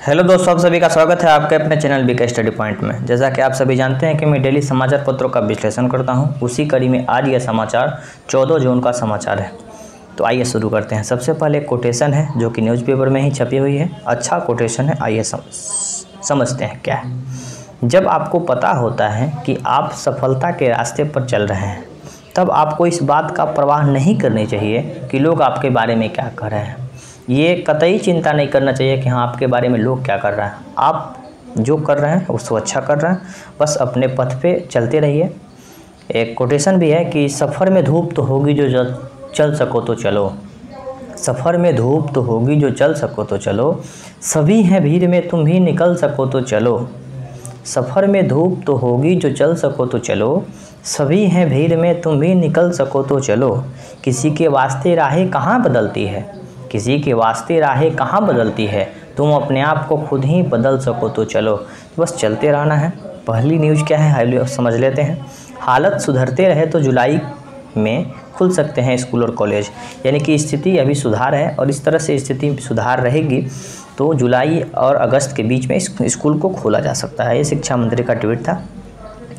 Hello दोस्तों, आप सभी का स्वागत है आपके अपने चैनल बीके स्टडी पॉइंट में। जैसा कि आप सभी जानते हैं कि मैं डेली समाचार पत्रों का विश्लेषण करता हूं, उसी कड़ी में आज यह समाचार 14 जून का समाचार है। तो आइए शुरू करते हैं। सबसे पहले एक कोटेशन है जो कि न्यूज़पेपर में ही छपी हुई है। अच्छा कोटेशन है, आइए समझते हैं क्या है। जब आपको पता होता है कि आप सफलता के रास्ते पर चल रहे हैं, तब आपको इस बात का परवाह नहीं करनी चाहिए कि लोग आपके बारे में क्या कह रहे हैं। ये कतई चिंता नहीं करना चाहिए कि हाँ, आपके बारे में लोग क्या कर रहे हैं। आप जो कर रहे हैं उसको अच्छा कर रहे हैं, बस अपने पथ पे चलते रहिए। एक कोटेशन भी है कि सफ़र में धूप तो होगी जो चल सको तो चलो, सफ़र में धूप तो होगी जो चल सको तो चलो, सभी हैं भीड़ में तुम भी निकल सको तो चलो। सफ़र में धूप तो होगी जो चल सको तो चलो, सभी हैं भीड़ में तुम भी निकल सको तो चलो। किसी के वास्ते राहें कहाँ बदलती है, किसी के वास्ते राहें कहाँ बदलती है, तुम अपने आप को खुद ही बदल सको तो चलो। तो बस चलते रहना है। पहली न्यूज़ क्या है समझ लेते हैं। हालत सुधरते रहे तो जुलाई में खुल सकते हैं स्कूल और कॉलेज, यानी कि स्थिति अभी सुधार है और इस तरह से स्थिति सुधार रहेगी तो जुलाई और अगस्त के बीच में स्कूल को खोला जा सकता है। ये शिक्षा मंत्री का ट्वीट था।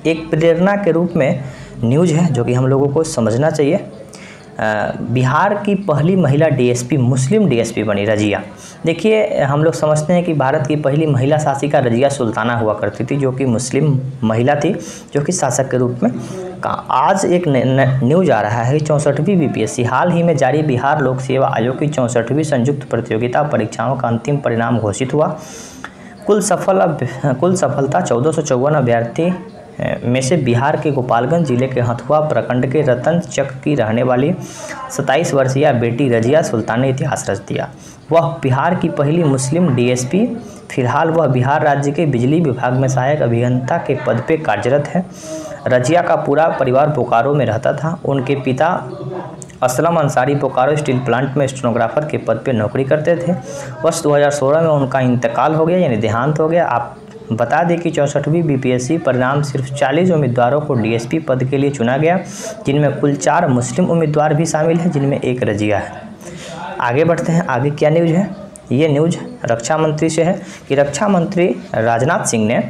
एक प्रेरणा के रूप में न्यूज़ है जो कि हम लोगों को समझना चाहिए। बिहार की पहली महिला डीएसपी मुस्लिम डीएसपी बनी रजिया। देखिए, हम लोग समझते हैं कि भारत की पहली महिला शासिका रजिया सुल्ताना हुआ करती थी, जो कि मुस्लिम महिला थी, जो कि शासक के रूप में आज एक न्यूज़ आ रहा है। 64वीं बीपीएससी हाल ही में जारी बिहार लोक सेवा आयोग की 64वीं संयुक्त प्रतियोगिता परीक्षाओं का अंतिम परिणाम घोषित हुआ। कुल सफलता 1454 अभ्यर्थी में से बिहार के गोपालगंज जिले के हथुआ प्रखंड के रतन चक की रहने वाली 27 वर्षीय बेटी रजिया सुल्तान ने इतिहास रच दिया। वह बिहार की पहली मुस्लिम डीएसपी। फिलहाल वह बिहार राज्य के बिजली विभाग में सहायक अभियंता के पद पर कार्यरत है। रजिया का पूरा परिवार बोकारो में रहता था। उनके पिता असलम अंसारी बोकारो स्टील प्लांट में स्टेनोग्राफर के पद पर नौकरी करते थे। वर्ष 2016 में उनका इंतकाल हो गया, यानी देहांत हो गया। आप बता दें कि 64वीं बीपीएससी परिणाम सिर्फ 40 उम्मीदवारों को डीएसपी पद के लिए चुना गया, जिनमें कुल 4 मुस्लिम उम्मीदवार भी शामिल हैं, जिनमें एक रजिया है। आगे बढ़ते हैं। आगे क्या न्यूज़ है? ये न्यूज़ रक्षा मंत्री से है कि रक्षा मंत्री राजनाथ सिंह ने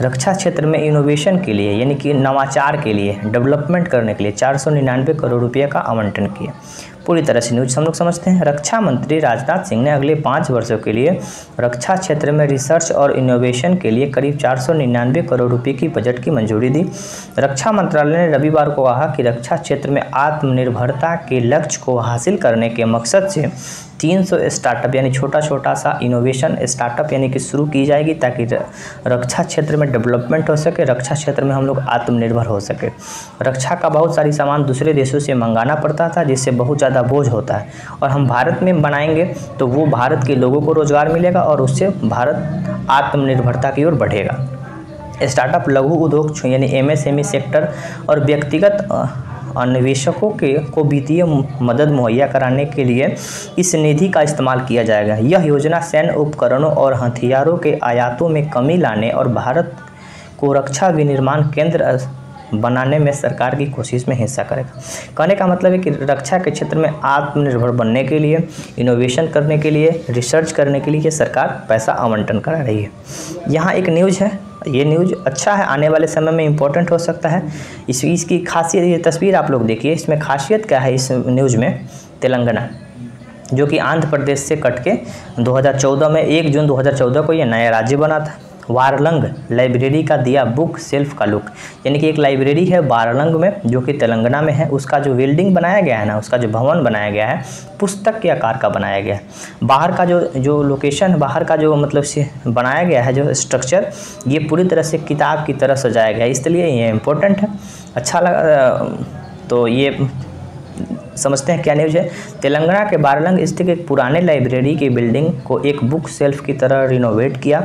रक्षा क्षेत्र में इनोवेशन के लिए, यानी कि नवाचार के लिए, डेवलपमेंट करने के लिए 499 करोड़ रुपये का आवंटन किया। पूरी तरह से न्यूज़ हम लोग समझते हैं। रक्षा मंत्री राजनाथ सिंह ने अगले 5 वर्षों के लिए रक्षा क्षेत्र में रिसर्च और इनोवेशन के लिए करीब 499 करोड़ रुपये की बजट की मंजूरी दी। रक्षा मंत्रालय ने रविवार को कहा कि रक्षा क्षेत्र में आत्मनिर्भरता के लक्ष्य को हासिल करने के मकसद से 300 स्टार्टअप, यानी छोटा सा इनोवेशन स्टार्टअप यानी कि शुरू की जाएगी, ताकि रक्षा क्षेत्र में डेवलपमेंट हो सके, रक्षा क्षेत्र में हम लोग आत्मनिर्भर हो सके। रक्षा का बहुत सारी सामान दूसरे देशों से मंगाना पड़ता था, जिससे बहुत ज़्यादा बोझ होता है, और हम भारत में बनाएंगे तो वो भारत के लोगों को रोज़गार मिलेगा और उससे भारत आत्मनिर्भरता की ओर बढ़ेगा। स्टार्टअप, लघु उद्योग यानी एमएसएमई सेक्टर और व्यक्तिगत अन्वेषकों को वित्तीय मदद मुहैया कराने के लिए इस निधि का इस्तेमाल किया जाएगा। यह योजना सैन्य उपकरणों और हथियारों के आयातों में कमी लाने और भारत को रक्षा विनिर्माण केंद्र बनाने में सरकार की कोशिश में हिस्सा करेगा। कहने का मतलब है कि रक्षा के क्षेत्र में आत्मनिर्भर बनने के लिए, इनोवेशन करने के लिए, रिसर्च करने के लिए सरकार पैसा आवंटन करा रही है। यहाँ एक न्यूज़ है, ये न्यूज़ अच्छा है, आने वाले समय में इम्पोर्टेंट हो सकता है। इसकी खासियत, ये तस्वीर आप लोग देखिए, इसमें खासियत क्या है इस न्यूज़ में? तेलंगाना, जो कि आंध्र प्रदेश से कट के 2014 में 1 जून 2014 को ये नया राज्य बना था। वारलंग लाइब्रेरी का दिया बुक सेल्फ का लुक, यानी कि एक लाइब्रेरी है वारलंग में, जो कि तेलंगाना में है। उसका जो बिल्डिंग बनाया गया है ना, उसका जो भवन बनाया गया है, पुस्तक के आकार का बनाया गया है। बाहर का जो लोकेशन, बाहर का जो मतलब से बनाया गया है जो स्ट्रक्चर, ये पूरी तरह से किताब की तरह सजाया गया है, इसलिए ये इम्पोर्टेंट है। अच्छा लगा तो ये समझते हैं क्या न्यूज़ है। तेलंगाना के बारलंग स्थित एक पुराने लाइब्रेरी की बिल्डिंग को एक बुक सेल्फ की तरह रिनोवेट किया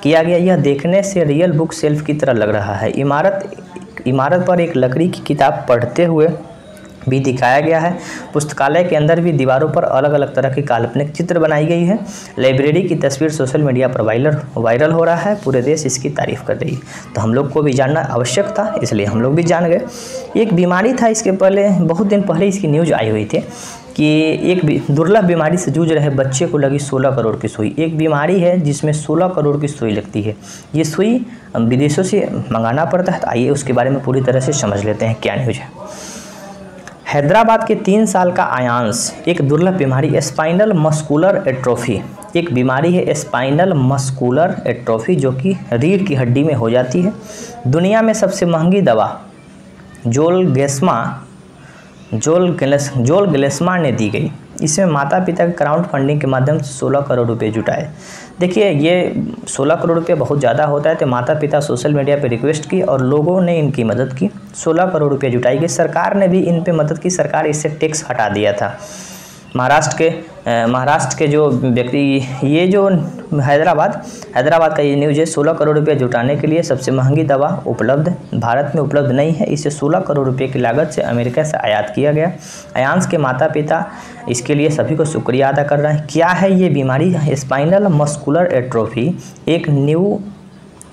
गया। यह देखने से रियल बुक सेल्फ की तरह लग रहा है। इमारत पर एक लकड़ी की किताब पढ़ते हुए भी दिखाया गया है। पुस्तकालय के अंदर भी दीवारों पर अलग अलग तरह की काल्पनिक चित्र बनाई गई है। लाइब्रेरी की तस्वीर सोशल मीडिया पर वायरल हो रहा है। पूरे देश इसकी तारीफ कर रही है, तो हम लोग को भी जानना आवश्यक था, इसलिए हम लोग भी जान गए। एक बीमारी था, इसके पहले बहुत दिन पहले इसकी न्यूज़ आई हुई थी कि एक दुर्लभ बीमारी से जूझ रहे बच्चे को लगी 16 करोड़ की सुई। एक बीमारी है जिसमें 16 करोड़ की सुई लगती है। ये सुई विदेशों से मंगाना पड़ता है। तो आइए उसके बारे में पूरी तरह से समझ लेते हैं क्या न्यूज़ है। हैदराबाद के 3 साल का आयांश एक दुर्लभ बीमारी स्पाइनल मस्कुलर एट्रोफी, एक बीमारी है स्पाइनल मस्कुलर एट्रोफी जो कि रीढ़ की हड्डी में हो जाती है। दुनिया में सबसे महंगी दवा जोलग्लेस्मा ने दी गई। इसमें माता पिता के क्राउड फंडिंग के माध्यम से 16 करोड़ रुपए जुटाए। देखिए ये 16 करोड़ रुपये बहुत ज़्यादा होता है, तो माता पिता सोशल मीडिया पे रिक्वेस्ट की और लोगों ने इनकी मदद की। 16 करोड़ रुपये जुटाई गई। सरकार ने भी इन पे मदद की। सरकार इससे टैक्स हटा दिया था। महाराष्ट्र के जो व्यक्ति, ये जो हैदराबाद का ये न्यूज़ है, 16 करोड़ रुपये जुटाने के लिए सबसे महंगी दवा उपलब्ध भारत में उपलब्ध नहीं है। इसे 16 करोड़ रुपये की लागत से अमेरिका से आयात किया गया। आयांश के माता पिता इसके लिए सभी को शुक्रिया अदा कर रहे हैं। क्या है ये बीमारी? स्पाइनल मस्कुलर एट्रोफी एक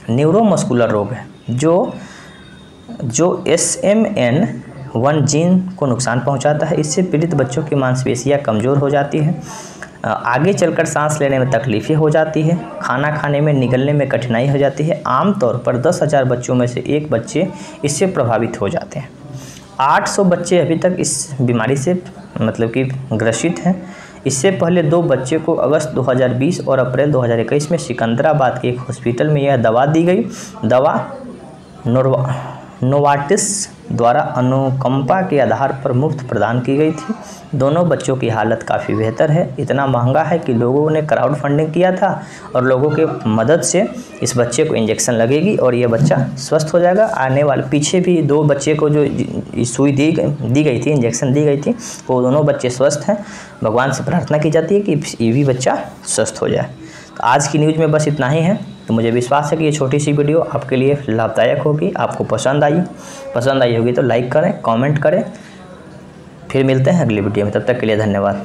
न्यूरोमस्कुलर रोग है जो SMN1 जीन को नुकसान पहुंचाता है। इससे पीड़ित बच्चों की मांसपेशियां कमज़ोर हो जाती है, आगे चलकर सांस लेने में तकलीफ़ें हो जाती है, खाना खाने में निगलने में कठिनाई हो जाती है। आमतौर पर 10,000 बच्चों में से एक बच्चे इससे प्रभावित हो जाते हैं। 800 बच्चे अभी तक इस बीमारी से मतलब कि ग्रसित हैं। इससे पहले 2 बच्चे को अगस्त 2020 और अप्रैल 2021 में सिकंदराबाद के एक हॉस्पिटल में यह दवा दी गई। दवा नोवार्टिस द्वारा अनुकंपा के आधार पर मुफ्त प्रदान की गई थी। दोनों बच्चों की हालत काफ़ी बेहतर है। इतना महंगा है कि लोगों ने क्राउड फंडिंग किया था और लोगों के मदद से इस बच्चे को इंजेक्शन लगेगी और ये बच्चा स्वस्थ हो जाएगा। आने वाले पीछे भी 2 बच्चे को जो सुई दी गई थी, इंजेक्शन दी गई थी, वो दोनों बच्चे स्वस्थ हैं। भगवान से प्रार्थना की जाती है कि ये भी बच्चा स्वस्थ हो जाए। तो आज की न्यूज़ में बस इतना ही है। तो मुझे विश्वास है कि ये छोटी सी वीडियो आपके लिए लाभदायक होगी, आपको पसंद आई होगी तो लाइक करें, कमेंट करें। फिर मिलते हैं अगली वीडियो में, तब तक के लिए धन्यवाद।